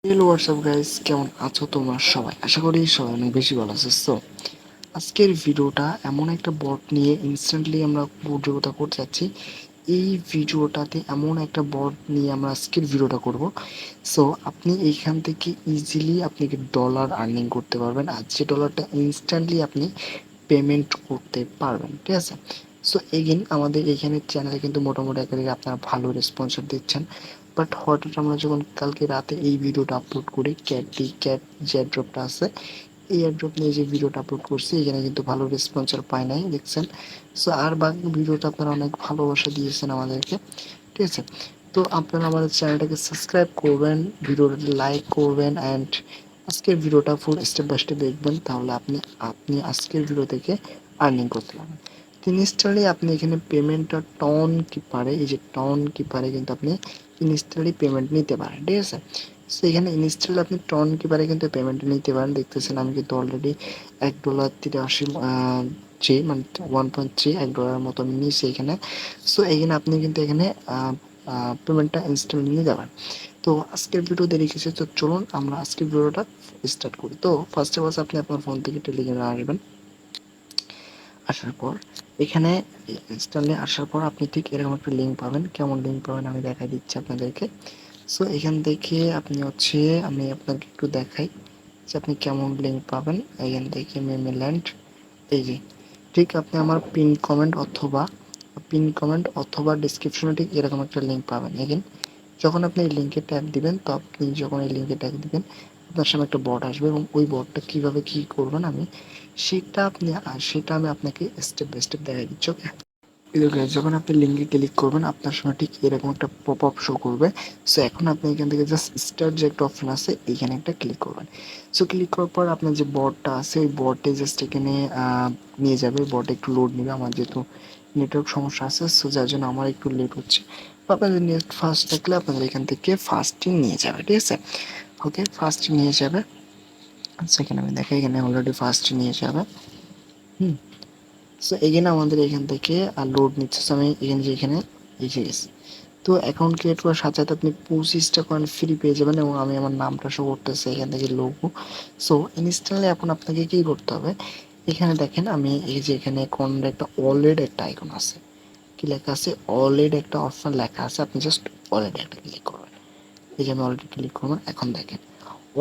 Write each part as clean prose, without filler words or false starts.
Hello WhatsApp guys, কেমন আছো তোমরা সবাই? আশা করি সবাই অনেক বেশি ভালো আছো। আজকের ভিডিওটা এমন একটা বট নিয়ে ইনস্ট্যান্টলি আমরা ভিডিওটা করতে যাচ্ছি। এই ভিডিওটাতে এমন একটা বট নিয়ে আমরা আজকের ভিডিওটা করব। আপনি এইখান থেকে ইজিলি আপনি ডলার আর্নিং করতে পারবেন, আর যে ডলারটা ইনস্ট্যান্টলি আপনি পেমেন্ট করতে পারবেন, ঠিক আছে? এগেন আমাদের এখানে চ্যানেলে কিন্তু মোটামুটি একাধিক আপনারা ভালো রেসপন্সার দিচ্ছেন। বাট হঠাৎ আমরা যখন কালকে রাতে এই ভিডিওটা আপলোড করি, ক্যাট যে এয়ারড্রপটা আছে, এই এয়ারড্রপ নিয়ে যে ভিডিওটা আপলোড করছি, এখানে কিন্তু ভালো রেসপন্সার পায় নাই, দেখছেন। আর বাকি ভিডিওটা আপনারা অনেক ভালোবাসা দিয়েছেন আমাদেরকে, ঠিক আছে? তো আপনারা আমাদের চ্যানেলটাকে সাবস্ক্রাইব করবেন, ভিডিওটা লাইক করবেন, অ্যান্ড আজকের ভিডিওটা ফুল স্টেপ বাই স্টেপ দেখবেন, তাহলে আপনি আপনি আজকের ভিডিও থেকে আর্নিং করতে পারবেন। ইনস্ট্যান্টলি আপনি এখানে পেমেন্টটা টন কিপারে, এই যে টন কিপারে কিন্তু আপনি ইনস্ট্যান্টলি পেমেন্ট নিতে পারেন, ঠিক আছে? এখানে ইনস্ট্যান্টলি আপনি টন কিপারে কিন্তু পেমেন্ট নিতে পারেন। দেখতেছেন আমি কিন্তু অলরেডি $1.83 মানে 1.3 $1 মতো আমি নিয়েছি এখানে। এখানে আপনি কিন্তু এখানে পেমেন্টটা ইনস্ট্যান্টলি নিতে পারেন। তো আজকের ভিডিও দেরি কিছু, তো চলুন আমরা আজকের ভিডিওটা স্টার্ট করি। তো ফার্স্টে আপনি আপনার ফোন থেকে টেলিগ্রামে আসবেন। আসার পর এখানে ইনস্টলে আসার পর আপনি ঠিক এরকম একটা লিঙ্ক পাবেন। কেমন লিঙ্ক পাবেন আমি দেখাই দিচ্ছি আপনাদেরকে। এখান থেকে আপনি আমি আপনাকে একটু দেখাই যে আপনি কেমন লিঙ্ক পাবেন। এখান থেকে মেমেল্যান্ড, এই যে ঠিক আপনি আমার পিন কমেন্ট অথবা ডিসক্রিপশনে ঠিক এরকম একটা লিঙ্ক পাবেন। এগেন যখন আপনি এই লিঙ্কে ট্যাপ দিবেন, তো আপনি যখন এই লিঙ্কে ট্যাপ দিবেন, আপনার সামনে একটা বট আসবে, এবং ওই বটটা কীভাবে কী করবেন সেটা আমি আপনাকে স্টেপ বাই স্টেপ দেখাই দিচ্ছি, ওকে? যখন আপনি লিঙ্কে ক্লিক করবেন, আপনার সামনে ঠিক এরকম একটা পপ আপ শো করবে। এখন আপনি এখান থেকে জাস্ট স্টার্ট যে একটা অপশন আছে, এইখানে একটা ক্লিক করবেন। ক্লিক করার পর আপনার যে বটটা আছে, ওই বটে জাস্ট এখানে নিয়ে যাবে। বটে একটু লোড নেবে, আমার যেহেতু নেটওয়ার্ক সমস্যা আছে, যার জন্য আমার একটু লেট হচ্ছে। আপনাদের নেট ফাস্ট থাকলে আপনাদের এখান থেকে ফাস্টিং নিয়ে যাবে, ঠিক আছে? ওকে, ফাস্টিং নিয়ে যাবে। সেখানে আমি দেখাই, এখানে অলরেডি ফাস্টিং নিয়ে যাবে। এখানে আমাদের এখান থেকে লোড নিচ্ছে। আমি এখানে এসে গেছি। তো অ্যাকাউন্ট ক্রিয়েট করার সাথে সাথে আপনি 25টা কয়েন ফ্রি পেয়ে যাবেন, এবং আমি আমার নামটা শো করতেছে এখান থেকে লোগো। ইনস্ট্যান্টলি এখন আপনাকে কী করতে হবে, এখানে দেখেন আমি এই যে এখানে কোন একটা ওয়ালেট একটা আইকন আছে, কি লেখা আছে, ওয়ালেট একটা অপশন লেখা আছে, আপনি জাস্ট ওয়ালেট একটা ক্লিক করবেন। এই যে আমি অলরেডি ক্লিক করবেন। এখন দেখেন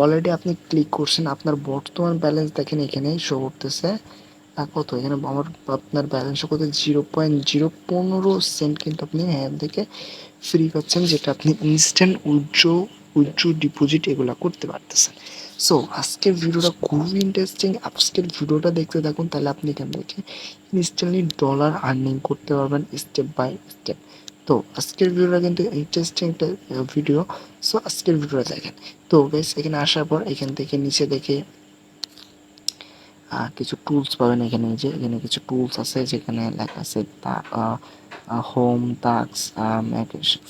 অলরেডি আপনি ক্লিক করছেন, আপনার বর্তমান ব্যালেন্স দেখেন এখানে শো করতেছে কত। এখানে আপনার ব্যালেন্স শো করতে 0.015 কিন্তু আপনি এখান থেকে ফ্রি পাচ্ছেন, যেটা আপনি ইনস্ট্যান্ট উইথড্র ডিপোজিট এগুলো করতে পারতেছেন। আজকের ভিডিওটা খুবই ইন্টারেস্টিং। আজকের ভিডিওটা দেখতে থাকুন, তাহলে আপনি এখান থেকে ইনস্ট্যান্টলি ডলার আর্নিং করতে পারবেন স্টেপ বাই স্টেপ। তো আজকের ভিডিওটা কিন্তু ইন্টারেস্টিং একটা ভিডিও। আজকের ভিডিওটা দেখেন। তো বেশ, এখানে আসার পর এখান থেকে নিচে দেখে কিছু টুলস পাবেন। এখানে কিছু টুলস আছে, যেখানে লেখা আছে হোম টাস্ক,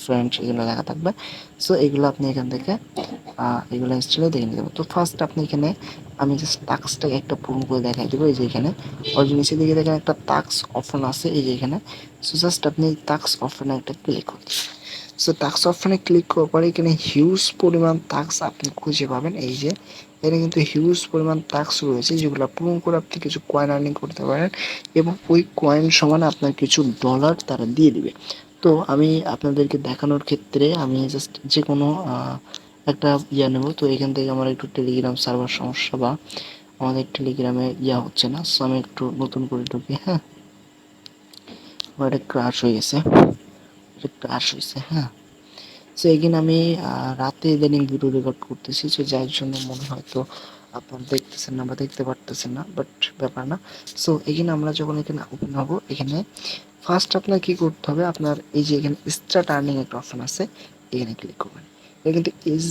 ফ্রেন্ডস, এগুলো লেখা থাকবে। এগুলো আপনি এখান থেকে এগুলো ইনস্টলে দেখে নিতে পারবেন। তো ফার্স্ট আপনি এখানে আমি জাস্ট টাস্কটাকে একটা পূরণ করে দেখাই দেবো। এই যে এখানে নিচের দিকে দেখেন একটা টাস্ক অপশন আছে, এই যে এখানে। জাস্ট আপনি এই টাস্ক অপশনে একটা ক্লিক করুন। টাস্ক অপশনে ক্লিক করার পরে এখানে হিউজ পরিমাণ টাস্ক আপনি খুঁজে পাবেন। এই যে এখানে কিন্তু হিউজ পরিমাণ টাস্ক রয়েছে, যেগুলো পূরণ করে আপনি কিছু কয়েন আর্নিং করতে পারেন, এবং ওই কয়েন সমান আপনার কিছু ডলার তারা দিয়ে দিবে। তো আমি আপনাদেরকে দেখানোর ক্ষেত্রে আমি জাস্ট যে কোনো একটা নেব। তো এখান থেকে আমার একটু টেলিগ্রাম সার্ভার সমস্যা, বা আমাদের টেলিগ্রামে হচ্ছে না। আমি একটু নতুন করে ঢুকি। হ্যাঁ, আমার এটা ক্রাশ হয়ে গেছে, হ্যাঁ। এখানে আমি রাতে ইদানিং ভিডিও রেকর্ড করতেছি, যার জন্য মনে হয়তো আপনারা দেখতেছেন না বা দেখতে পারতেছেন না, বাট ব্যাপার না। এখানে আমরা যখন এখানে ওপেন হবো, এখানে ফার্স্ট আপনার কী করতে হবে, আপনার এই যে এখানে স্টার্ট আর্নিং একটা অপশন আছে, এখানে ক্লিক করবেন। এটা কিন্তু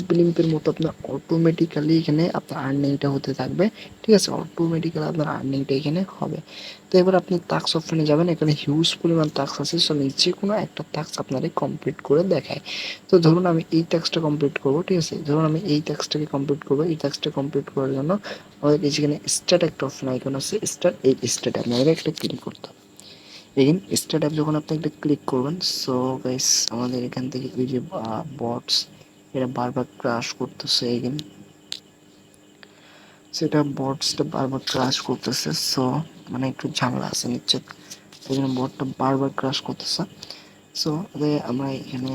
বিলিম্পের মতো আপনার অটোমেটিক্যালি এখানে আপনার আর্নিংটা হতে থাকবে, ঠিক আছে? অটোমেটিক্যালি আপনার আর্নিংটা এখানে হবে। তো এবার আপনি টাস্ক অপশনে যাবেন, এখানে হিউজ পরিমাণ টাস্ক আছে। যে কোনো একটা টাস্ক আপনাকে কমপ্লিট করে দেখায়। তো ধরুন আমি এই টাস্কটা কমপ্লিট করবো, ঠিক আছে? ধরুন আমি এই টাস্কটাকে কমপ্লিট করবো। এই টাস্কটা কমপ্লিট করার জন্য আমাদের যেখানে স্টার্ট একটা অপশন আইকন আছে, এই স্টার্ট আপনাদের একটা ক্লিক করতে হবে। এগেন স্টার্ট যখন আপনি একটা ক্লিক করবেন, গাইস আমাদের এখান থেকে এই যে বটস, এটা বারবার ক্রাশ করতেছে এগেন, সেটা বটসটা বারবার ক্রাশ করতেছে। সো মানে একটু ঝামেলা আছে নিশ্চিত, এই জন্য বটটা বারবার ক্রাশ করতেছে। সো আমরা এখানে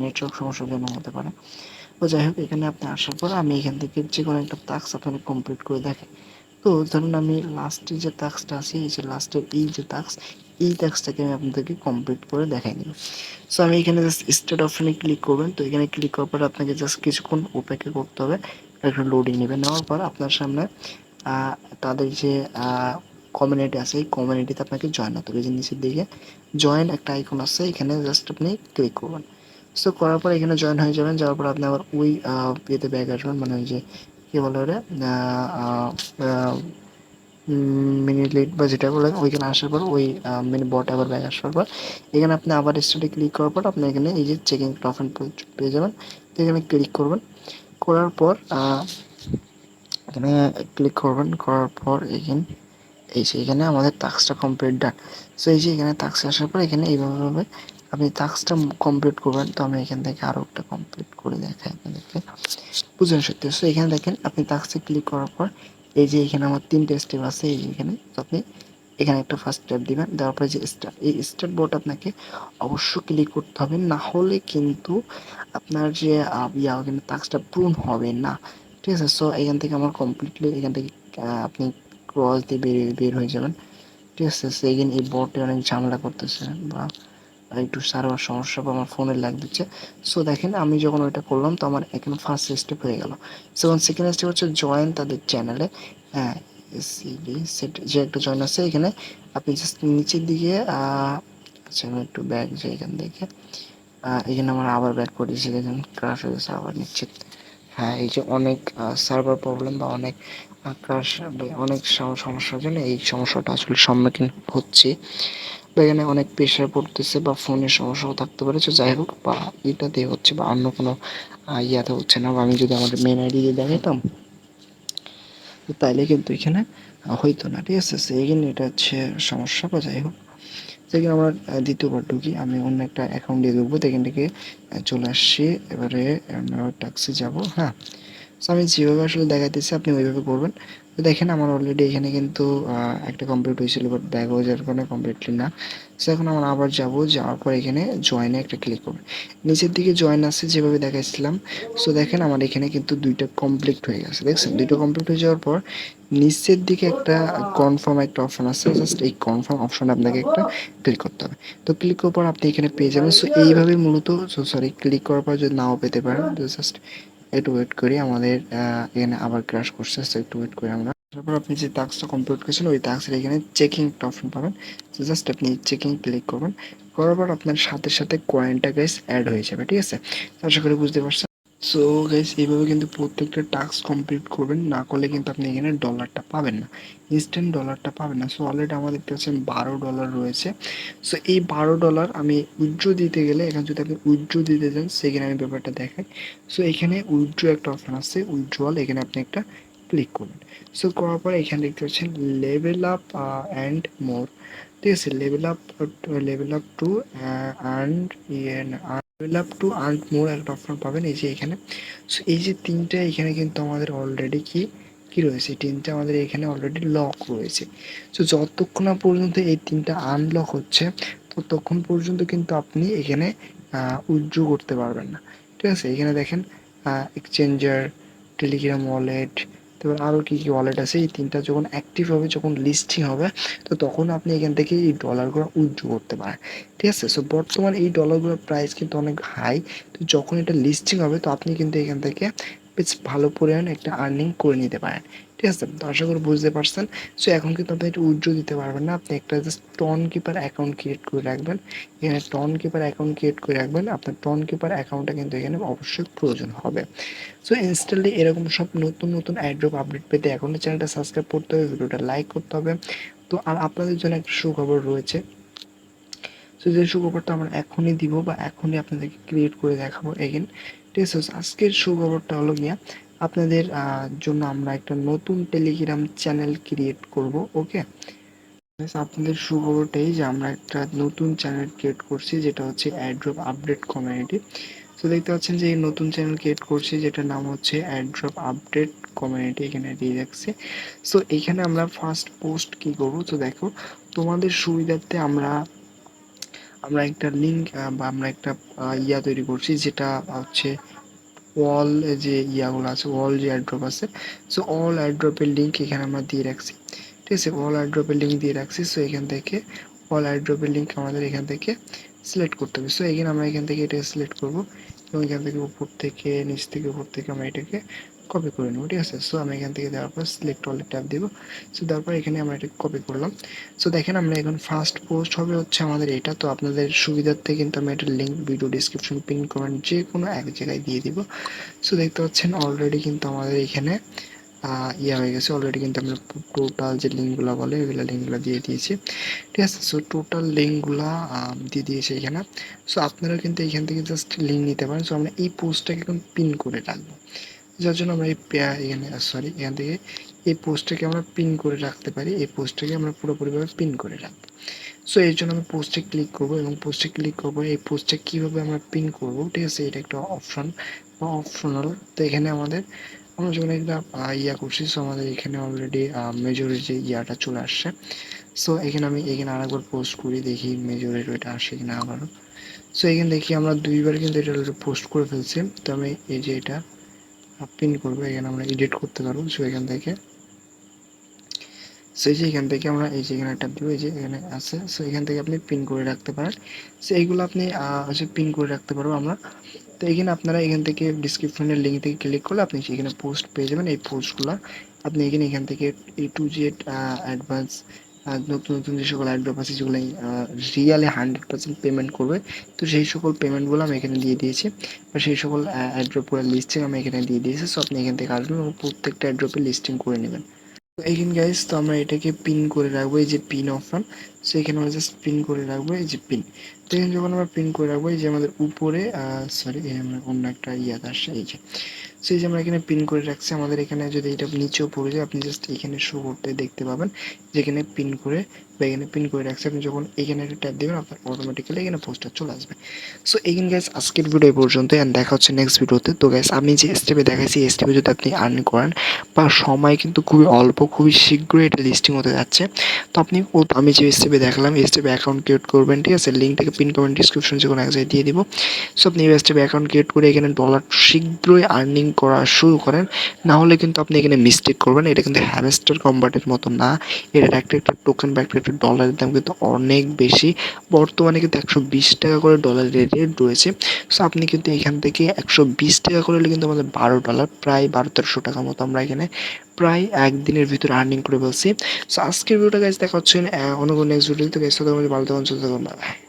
নেটওয়ার্ক সমস্যার জন্য হতে পারে। তো যাই হোক, এখানে আপনি আসার পর আমি এখান থেকে যে কোনো একটা টাস্ক আপনাকে কমপ্লিট করে দেখাই। তো ধরুন আমি লাস্টে যে টাস্কটা আছে, এই যে লাস্টের এই যে টাস্ক, এই টাস্কটাকে আমি আপনাদেরকে কমপ্লিট করে দেখাই নিব। সো আমি এখানে জাস্ট স্টার্ট অপশনে ক্লিক করবেন। তো এখানে ক্লিক করার পর আপনাকে জাস্ট কিছুক্ষণ অপেক্ষা করতে হবে, একটা লোডিং নেবে। নেওয়ার পর আপনার সামনে তাদের যে কমিউনিটি আছে, এই কমিউনিটিতে আপনাকে জয়েন হতে হবে। যে নিচের দিকে জয়েন একটা আইকন আছে, এখানে জাস্ট আপনি ক্লিক করবেন। সো করার পর এখানে জয়েন হয়ে যাবেন। যাওয়ার পর আপনি আবার ওই ইয়েতে ব্যাক আসবেন, মানে ওই যে কী বলে ওটা, মিনিট লেট বা যেটা বলেন, ওইখানে আসার পর ওই মিনি বট আবার ব্যাক আসার পর এখানে আপনি আবার স্টার্টে ক্লিক করার পর আপনি এখানে এই যে চেকিং অপশন পেয়ে যাবেন। তো এখানে ক্লিক করবেন, করার পর এখানে ক্লিক করবেন, করার পর এখানে এই যে এখানে আমাদের টাস্কটা কমপ্লিট ডান। সো এই যে এখানে টাস্ক আসার পর এখানে এইভাবে আপনি টাস্কটা কমপ্লিট করবেন। তো আমি এখান থেকে আরও একটা কমপ্লিট করে দেখাই আপনাদেরকে, বুঝলেন সত্যি। সো এখানে দেখেন আপনি টাস্কে ক্লিক করার পর এই যে এখানে আমার 3টে স্টেপ আছে, এই এখানে। তো আপনি এখানে একটা ফার্স্ট স্টেপ দিবেন, দেওয়ার পরে যে স্টার্ট, এই স্টার্ট বোর্ড আপনাকে অবশ্য ক্লিক করতে হবে, না হলে কিন্তু আপনার যে কিন্তু টাস্কটা পূরণ হবে না, ঠিক আছে। সো এখান থেকে আমার কমপ্লিটলি এখান থেকে আপনি ক্রস দিয়ে বের হয়ে যাবেন, ঠিক আছে। সেকেন্ড এই বোর্ডে অনেক ঝামেলা করতেছে বা একটু সার্ভার সমস্যা বা আমার ফোনের ল্যাগ দিচ্ছে। সো দেখেন আমি যখন ওইটা করলাম তো আমার এখানে ফার্স্ট স্টেপ হয়ে গেল। সেকেন্ড স্টেপ হচ্ছে জয়েন তাদের চ্যানেলে। হ্যাঁ, সেট যে একটা জয়েন আছে এখানে আপনি জাস্ট নিচের দিকে আচ্ছা আমি একটু ব্যাক যাই এখান থেকে। এখানে আমার আবার ব্যাক করে দিয়েছি, দেখেন ক্রাশ হয়ে গেছে আবার নিশ্চিত। হ্যাঁ, এই যে অনেক সার্ভার প্রবলেম বা অনেক ক্রাশ, অনেক সমস্যার জন্য এই সমস্যাটা আসলে সম্মুখীন হচ্ছে, বা এখানে অনেক প্রেশার পড়তেছে বা ফোনের সমস্যাও থাকতে পারে। তো যাই হোক, বা এটাতে হচ্ছে বা অন্য কোনো ইয়াতে হচ্ছে না, বা আমি যদি আমাদের মেন আইডি দিয়ে দেখাতাম তাইলে কিন্তু এখানে হইতো না, ঠিক আছে। এখানে এটা হচ্ছে সমস্যা, বা যাই হোক। সেখানে আমরা দ্বিতীয়বার ঢুকি, আমি অন্য একটা অ্যাকাউন্ট দিয়ে ঢুকবো। এখান থেকে চলে আসছি, এবারে আমরা ট্যাক্সি যাব। হ্যাঁ, সো আমি যেভাবে আসলে দেখাইতেছি আপনি ওইভাবে করবেন। তো দেখেন আমার অলরেডি এখানে কিন্তু একটা কমপ্লিট হয়েছিল, বাট ব্যাগ হয়ে যাওয়ার কারণে কমপ্লিটলি না। সো এখন আমরা আবার যাব, যাওয়ার পর এখানে জয়েনে একটা ক্লিক করবেন। নিচের দিকে জয়েন আছে যেভাবে দেখাইছিলাম। সো দেখেন আমার এখানে কিন্তু 2টা কমপ্লিট হয়ে গেছে, দেখছেন। 2টা কমপ্লিট হয়ে যাওয়ার পর নিচের দিকে একটা কনফার্ম একটা অপশন আছে, জাস্ট এই কনফার্ম অপশনে আপনাকে একটা ক্লিক করতে হবে। তো ক্লিক করার পর আপনি এখানে পেয়ে যাবেন। সো এইভাবে মূলত, সরি, ক্লিক করার পর যদি নাও পেতে পারেন জাস্ট একটু ওয়েট করি, আমাদের এখানে আবার ক্র্যাশ করছে। সো একটু ওয়েট করি আমরা। তারপর আপনি যে টাস্কটা কমপ্লিট করেছেন ওই টাস্কের এখানে চেকিং একটা অপশন পাবেন। তো জাস্ট আপনি চেকিং ক্লিক করবেন, করার পর আপনার সাথে সাথে কয়েনটা গাইস অ্যাড হয়ে যাবে, ঠিক আছে। আশা করি বুঝতে পারছেন। সো গাইস এইভাবে কিন্তু প্রত্যেকটা টাস্ক কমপ্লিট করবেন, না করলে কিন্তু আপনি এখানে ডলারটা পাবেন না, ইনস্ট্যান্ট ডলারটা পাবেন না। সো অলরেডি আমার দেখতে পাচ্ছেন $12 রয়েছে। সো এই $12 আমি উইথড্র দিতে গেলে, এখানে যদি আপনি উইথড্র দিতে চান সেখানে আমি ব্যাপারটা দেখাই। সো এখানে উইথড্র একটা অপশন আছে, উইথড্রল, এখানে আপনি একটা ক্লিক করবেন। সো করার পরে এখানে দেখতে পাচ্ছেন লেভেল আপ অ্যান্ড মোর, ঠিক আছে। Level up to and level up to earn মোর একটা অপশন পাবেন এই যে এখানে। সো এই যে তিনটা এখানে কিন্তু আমাদের অলরেডি কি রয়েছে, তিনটা আমাদের এখানে অলরেডি লক রয়েছে। সো যতক্ষণ না পর্যন্ত এই তিনটা আনলক হচ্ছে ততক্ষণ পর্যন্ত কিন্তু আপনি এখানে উইথড্র করতে পারবেন না, ঠিক আছে। এখানে দেখেন এক্সচেঞ্জার, টেলিগ্রাম ওয়ালেট, তারপর আরও কী কী ওয়ালেট আছে, এই তিনটা যখন অ্যাক্টিভ হবে, যখন লিস্টিং হবে, তো তখন আপনি এখান থেকে এই ডলারগুলো উইথড্র করতে পারেন, ঠিক আছে। সো বর্তমান এই ডলারগুলোর প্রাইস কিন্তু অনেক হাই। তো যখন এটা লিস্টিং হবে তো আপনি কিন্তু এখান থেকে বেশ ভালো পরিমাণ একটা আর্নিং করে নিতে পারেন, ঠিক আছে। তো আশা করি বুঝতে পারছেন। সো এখন কিন্তু আপনি একটু উইথড্র দিতে পারবেন না, আপনি একটা just Tonkeeper account create করে রাখবেন। এখানে টন কিপার অ্যাকাউন্ট ক্রিয়েট করে রাখবেন, আপনার টন কিপার অ্যাকাউন্টটা কিন্তু এখানে অবশ্যই প্রয়োজন হবে। সো ইনস্ট্যান্টলি এরকম সব নতুন নতুন অ্যাড্রপ আপডেট পেতে এখনই চ্যানেলটা সাবস্ক্রাইব করতে হবে, ভিডিওটা লাইক করতে হবে। তো আর আপনাদের জন্য একটা সুখবর রয়েছে। সো যে সুখবরটা আমরা এখনই দিব বা এখনই আপনাদেরকে ক্রিয়েট করে দেখাবো এগেন, ঠিক আছে। আজকের সুখবরটা হলো গিয়া আপনাদের জন্য আমরা একটা নতুন টেলিগ্রাম চ্যানেল ক্রিয়েট করব, ওকে। আপনাদের সুখবরটাই যে আমরা একটা নতুন চ্যানেল ক্রিয়েট করছি, যেটা হচ্ছে অ্যাড্রপ আপডেট কমিউনিটি। সো দেখতে পাচ্ছেন যে এই নতুন চ্যানেল ক্রিয়েট করছি, যেটার নাম হচ্ছে অ্যাড্রপ আপডেট কমিউনিটি, এখানে দিয়ে রাখছি। সো এইখানে আমরা ফার্স্ট পোস্ট কি করবো, তো দেখো তোমাদের সুবিধার্থে আমরা আমরা একটা লিঙ্ক বা আমরা একটা ইয়া তৈরি করছি, যেটা হচ্ছে অল যে ইয়াগুলো আছে, অল যে অ্যাড্রপ আছে, সো অল অ্যাড্রপের লিঙ্ক এখানে আমরা দিয়ে রাখছি। ঠিক আছে, অল অ্যাড্রপের লিঙ্ক দিয়ে রাখছি। সো এখান থেকে অল অ্যাড্রপের লিঙ্ক আমাদের এখান থেকে সিলেক্ট করতে হবে। সো এখানে আমরা এখান থেকে এটা সিলেক্ট করব এবং এখান থেকে উপর থেকে নিচ থেকে উপর থেকে আমরা এটাকে কপি করে নেবো। ঠিক আছে, সো আমি এখান থেকে দেওয়ার পর সিলেক্ট অল ট্যাব দিব। সো তারপর এখানে আমরা এটা কপি করলাম। সো দেখেন আমরা এখন ফার্স্ট পোস্ট হবে হচ্ছে আমাদের এটা। তো আপনাদের সুবিধার্থে কিন্তু আমি এটার link video description, pin comment যে কোনো এক জায়গায় দিয়ে দিব। সো দেখতে পাচ্ছেন অলরেডি কিন্তু আমাদের এখানে ইয়ে হয়ে গেছে। অলরেডি কিন্তু আমরা টোটাল যে লিঙ্কগুলো বলে ওইগুলো লিঙ্কগুলো দিয়ে দিয়েছি। ঠিক আছে, সো টোটাল লিঙ্কগুলা দিয়ে দিয়েছি এখানে। সো আপনারা কিন্তু এখান থেকে জাস্ট লিঙ্ক নিতে পারেন। সো আমরা এই পোস্টটাকে এখন পিন করে রাখবো, যার জন্য আমরা এই এখানে সরি এখান থেকে এই পোস্টটাকে আমরা পিন করে রাখতে পারি। এই পোস্টটাকে আমরা পুরোপুরিভাবে পিন করে রাখবো। সো এর জন্য আমি পোস্টে ক্লিক করবো এবং পোস্টে ক্লিক করবো এই পোস্টে কীভাবে আমরা পিন করবো। ঠিক আছে, এটা একটা অপশন বা অপশনাল। তো এখানে আমাদের আমরা যখন একটা ইয়া করছি, সো আমাদের এখানে অলরেডি মেজরের যে ইয়াটা চলে আসছে। সো এখানে আমি এখানে আরেকবার পোস্ট করি, দেখি মেজরের ওইটা আসে কিনা আবারও। সো এখানে দেখি আমরা দুইবার কিন্তু এটা পোস্ট করে ফেলছি। তো আমি এই যে এটা পিন করবো, এখানে আমরা এডিট করতে পারবো। সো এখান থেকে সো এই যে এখান থেকে আমরা এই যে এখানে ট্যাপ দিব, এই যে এখানে আছে। সো এখান থেকে আপনি পিন করে রাখতে পারেন। সো এইগুলো আপনি হচ্ছে পিন করে রাখতে পারবো আমরা। তো এখানে আপনারা এখান থেকে ডিসক্রিপশনের লিঙ্ক থেকে ক্লিক করলে আপনি সেখানে পোস্ট পেয়ে যাবেন। এই পোস্টগুলো আপনি এখান থেকে A to Z অ্যাডভান্স নতুন নতুন যে সকল অ্যাড্রপ আছে যেগুলো রিয়ালি 100% পেমেন্ট করবে, তো সেই সকল পেমেন্টগুলো আমি এখানে দিয়ে দিয়েছি, বা সেই সকল অ্যাড্রপগুলোর লিস্টিং আমি এখানে দিয়ে দিয়েছি। সো আপনি এখান থেকে আসবেন এবং প্রত্যেকটা অ্যাড্রপের লিস্টিং করে নেবেন। তো এইখানে গাইস, তো আমরা এটাকে পিন করে রাখবো, এই যে পিন অপশন। সো এখানে আমরা জাস্ট পিন করে রাখবো, এই যে পিন। তো এখানে যখন আমরা পিন করে রাখবো, এই যে আমাদের উপরে সরি আমরা অন্য একটা ইয়াদ আসছে, এই যে সো এই যে আমরা এখানে পিন করে রাখছি। আমাদের এখানে যদি এটা নিচেও পড়ে যায়, আপনি জাস্ট এখানে শো করতে দেখতে পাবেন যেখানে পিন করে বা এখানে পিন করে রাখছি। আপনি যখন এখানে একটা ট্যাপ দেবেন, আপনার অটোমেটিক্যালি এখানে পোস্টার চলে আসবে। সো এখানে গাইস আজকের ভিডিও এই পর্যন্ত, অ্যান্ড দেখা হচ্ছে নেক্সট ভিডিওতে। তো গাইস আমি যে স্টেপে দেখাইছি এই স্টেপে যদি আপনি আর্ন করেন, বা সময় কিন্তু খুবই অল্প, খুবই শীঘ্রই এটা লিস্টিং হতে যাচ্ছে। তো আপনি আমি যে স্টেপে দেখালাম এই স্টেপে অ্যাকাউন্ট ক্রিয়েট করবেন। ঠিক আছে, লিঙ্কটাকে পিন কমেন্ট ডিসক্রিপশন যে কোনো এক জায়গায় দিয়ে দিব। সো আপনি এই স্টেপে অ্যাকাউন্ট ক্রিয়েট করে এখানে ডলার শীঘ্রই আর্নিং করা শুরু করেন। না হলে কিন্তু আপনি এখানে মিস্টেক করবেন। এটা কিন্তু হ্যামস্টার কম্বাটের মতো না, এটা একটা একটা টোকেন বা একটা একটা ডলারের দাম কিন্তু অনেক বেশি। বর্তমানে কিন্তু 120 টাকা করে ডলারের রেট রয়েছে। সো আপনি কিন্তু এখান থেকে 120 টাকা করলে কিন্তু আমাদের $12, প্রায় 1200-1300 মতো আমরা এখানে প্রায় একদিনের ভিতরে আর্নিং করে ফেলছি। সো আজকের ভিডিওটা গাইজ দেখা হচ্ছে অন্য কোনো নেক্সট ভিডিওতে। গাইজ ভালো থাকুন, সুস্থ থাকুন, বাই।